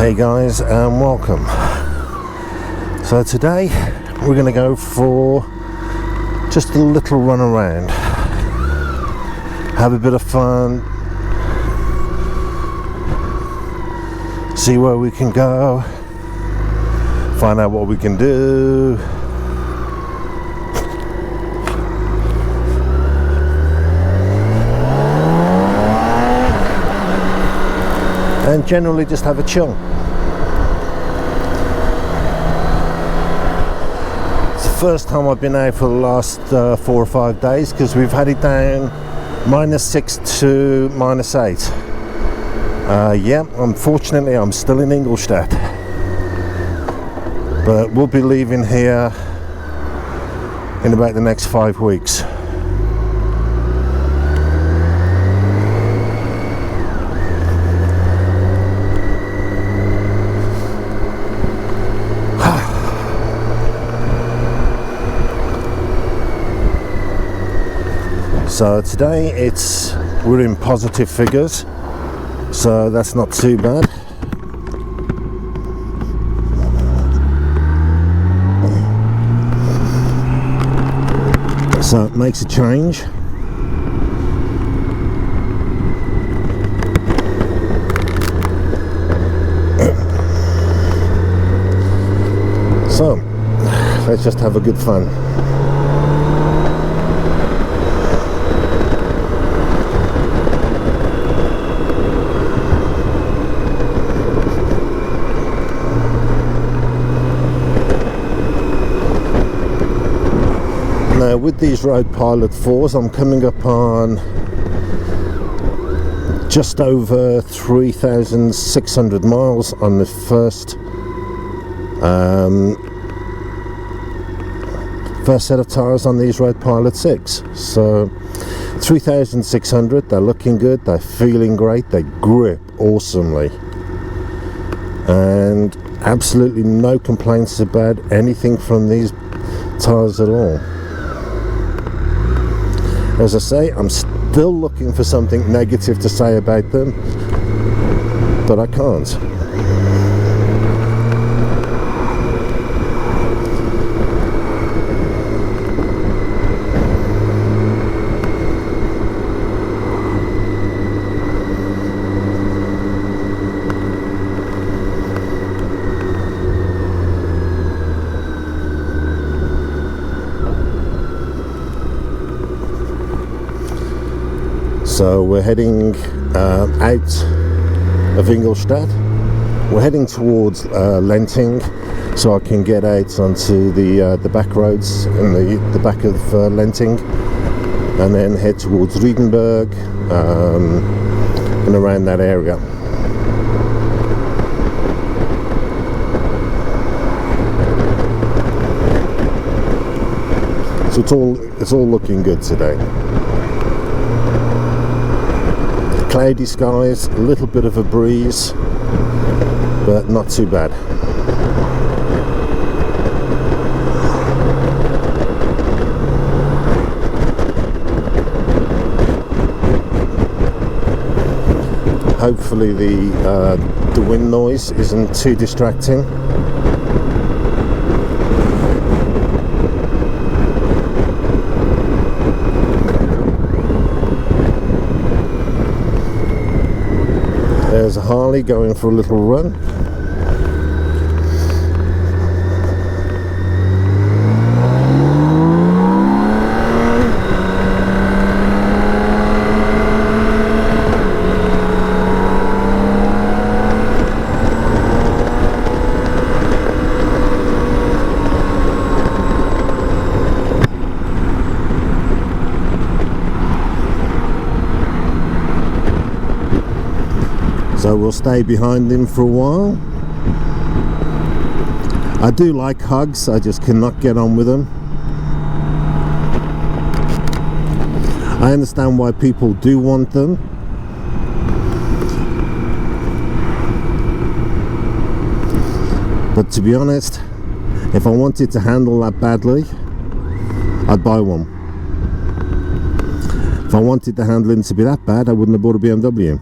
Hey guys, and welcome. So today we're going to go for just a little run around, have a bit of fun, see where we can go, find out what we can do. And generally just have a chill. It's the first time I've been out for the last 4 or 5 days, because we've had it down -6 to -8. Yeah, unfortunately I'm still in Ingolstadt, but we'll be leaving here in about the next 5 weeks. So today we're in positive figures, so that's not too bad. So it makes a change. So let's just have a good fun. Now with these Road Pilot 4s, I'm coming up on just over 3,600 miles on the first set of tyres on these Road Pilot 6. So 3,600, they're looking good, they're feeling great, they grip awesomely, and absolutely no complaints about anything from these tyres at all. As I say, I'm still looking for something negative to say about them, but I can't. So we're heading out of Ingolstadt. We're heading towards Lenting, so I can get out onto the back roads in the back of Lenting, and then head towards Riedenberg and around that area. So it's all looking good today. Cloudy skies, a little bit of a breeze, but not too bad. Hopefully the wind noise isn't too distracting. There's a Harley going for a little run. So we'll stay behind him for a while. I do like hugs, I just cannot get on with them. I understand why people do want them. But to be honest, if I wanted to handle that badly, I'd buy one. If I wanted the handling to be that bad, I wouldn't have bought a BMW.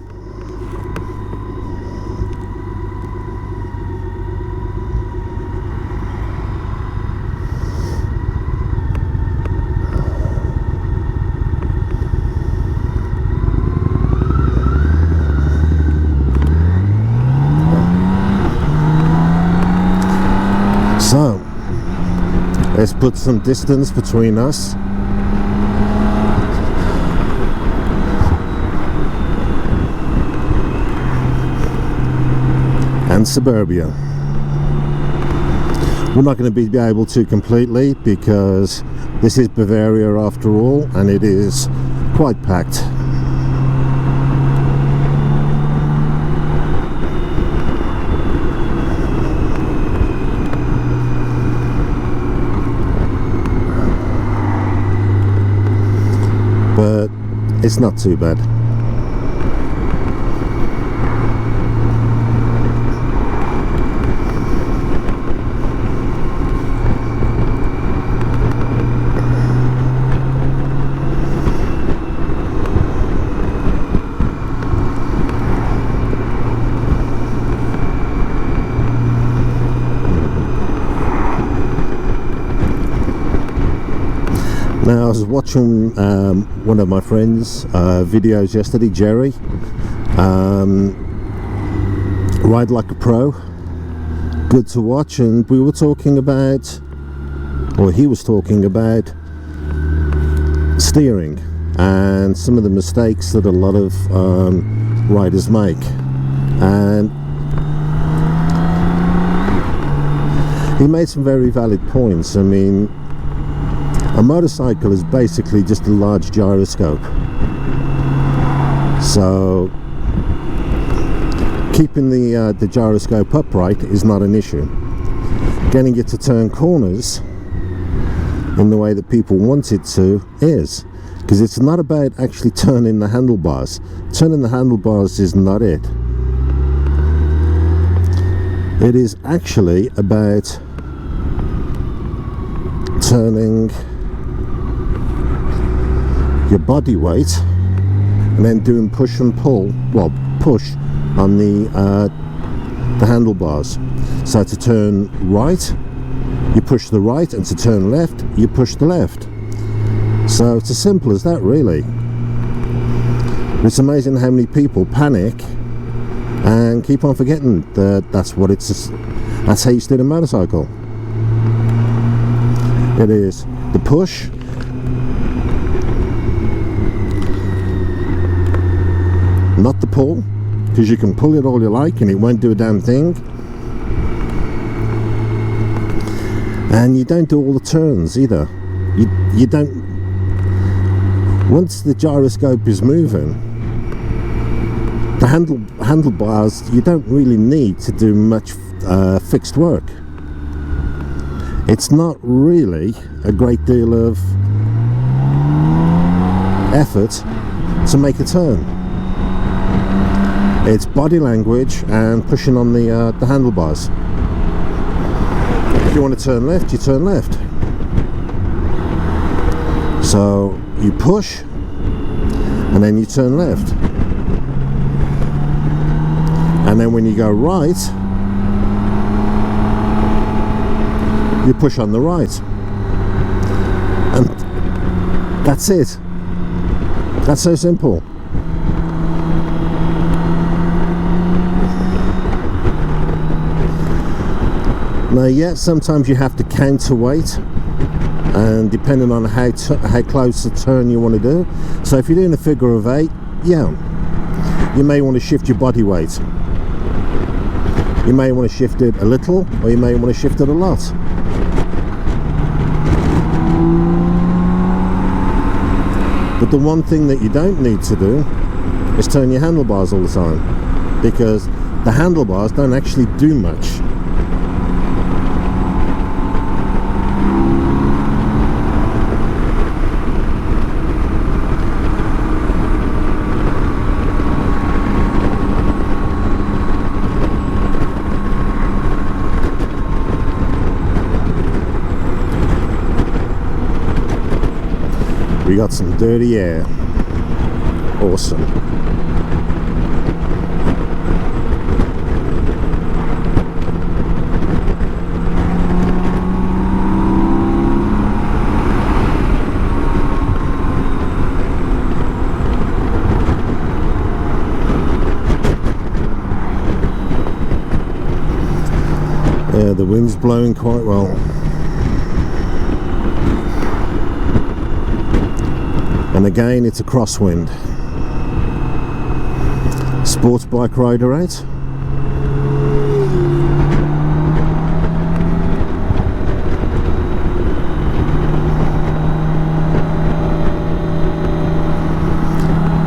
Let's put some distance between us. And suburbia. We're not going to be able to completely, because this is Bavaria after all, and it is quite packed. But it's not too bad. Now, I was watching one of my friends' videos yesterday, Jerry, Ride Like a Pro. Good to watch, and we were talking about, or he was talking about, steering and some of the mistakes that a lot of riders make. And he made some very valid points. I mean, a motorcycle is basically just a large gyroscope, so keeping the gyroscope upright is not an issue. Getting it to turn corners in the way that people want it to is, because it's not about actually turning the handlebars. Turning the handlebars is not it. It is actually about turning your body weight and then doing push and pull, well, push on the handlebars. So to turn right, you push the right, and to turn left, you push the left. So it's as simple as that, really. It's amazing how many people panic and keep on forgetting that that's how you steer a motorcycle. It is the push, not the pull, because you can pull it all you like and it won't do a damn thing. And you don't do all the turns either. You don't. Once the gyroscope is moving, the handlebars, you don't really need to do much fixed work. It's not really a great deal of effort to make a turn. It's body language and pushing on the handlebars. If you want to turn left, you turn left. So you push and then you turn left. And then when you go right, you push on the right. And that's it. That's so simple. Now, yeah, sometimes you have to counterweight, and depending on how close the turn you want to do. So if you're doing a figure of 8, yeah, you may want to shift your body weight. You may want to shift it a little, or you may want to shift it a lot. But the one thing that you don't need to do is turn your handlebars all the time, because the handlebars don't actually do much. We got some dirty air. Awesome. Yeah, the wind's blowing quite well. And again, it's a crosswind. Sports bike rider out.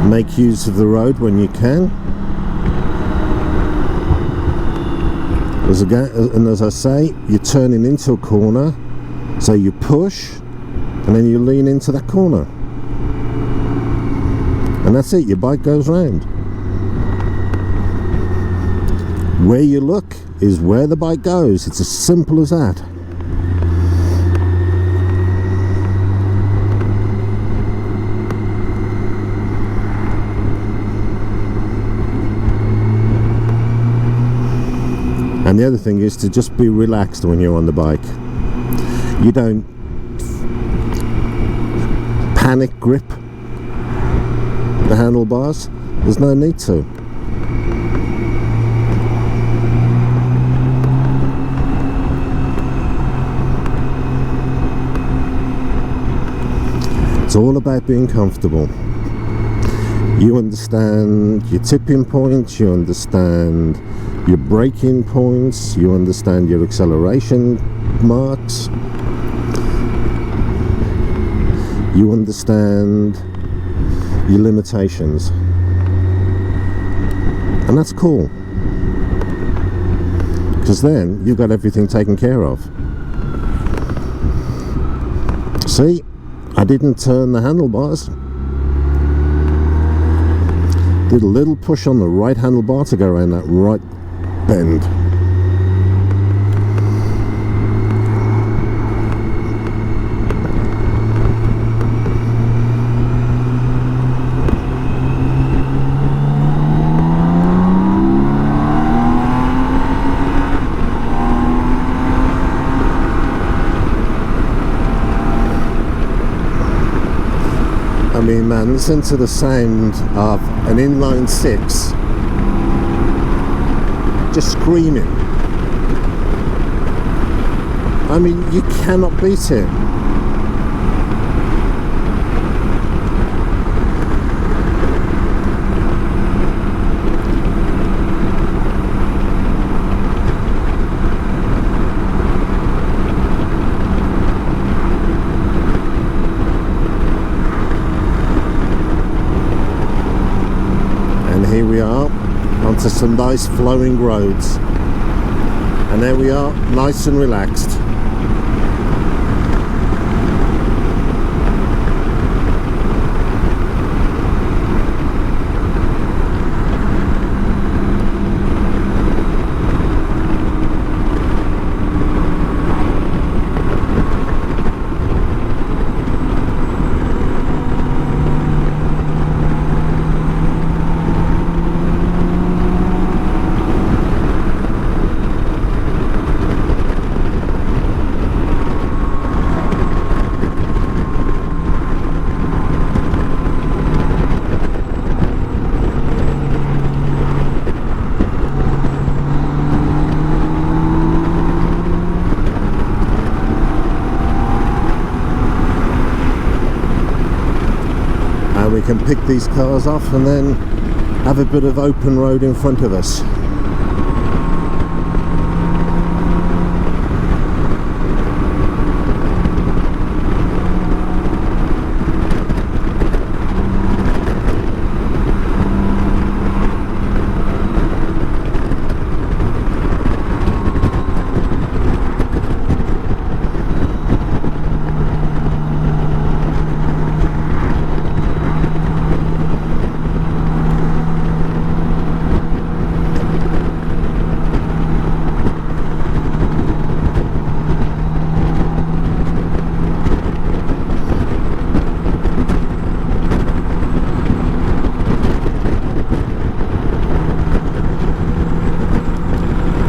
Make use of the road when you can. And as I say, you're turning into a corner, so you push and then you lean into that corner. And that's it, your bike goes round. Where you look is where the bike goes. It's as simple as that. And the other thing is to just be relaxed when you're on the bike. You don't panic grip the handlebars. There's no need to. It's all about being comfortable. You understand your tipping points, you understand your braking points, you understand your acceleration marks, you understand your limitations, and that's cool, because then you've got everything taken care of. See, I didn't turn the handlebars. Did a little push on the right handlebar to go around that right bend. I mean, man, listen to the sound of an inline six just screaming. I mean, you cannot beat it. Here we are, onto some nice flowing roads, and there we are, nice and relaxed. We can pick these cars off and then have a bit of open road in front of us.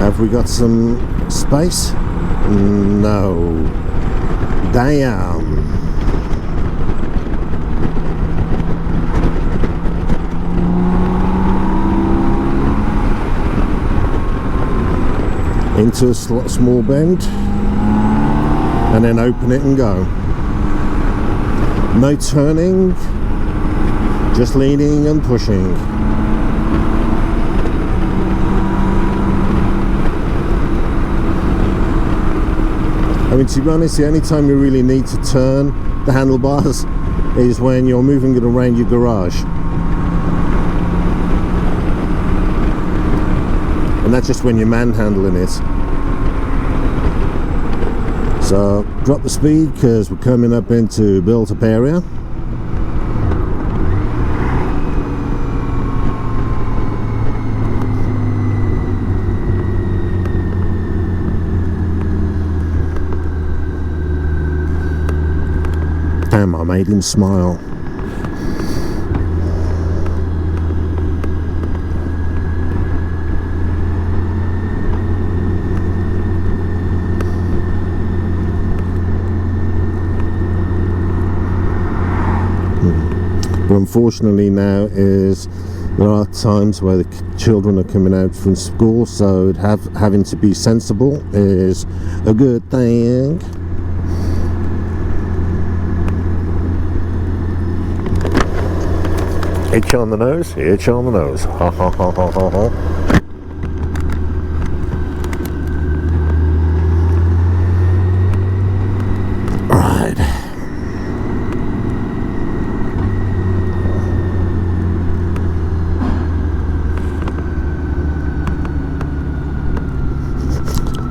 Have we got some space? No. Damn. Into a small bend and then open it and go. No turning, just leaning and pushing. I mean, to be honest, the only time you really need to turn the handlebars is when you're moving it around your garage. And that's just when you're manhandling it. So drop the speed because we're coming up into built-up area. Damn, I made him smile. But unfortunately now is there are times where the children are coming out from school, so having to be sensible is a good thing. Itch on the nose, itch on the nose. Ha ha ha ha ha ha.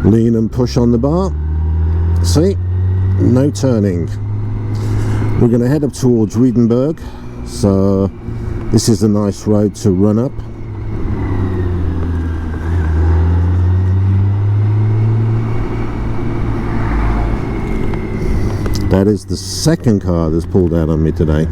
Lean and push on the bar. See? No turning. We're going to head up towards Riedenberg. So this is a nice road to run up. That is the second car that's pulled out on me today.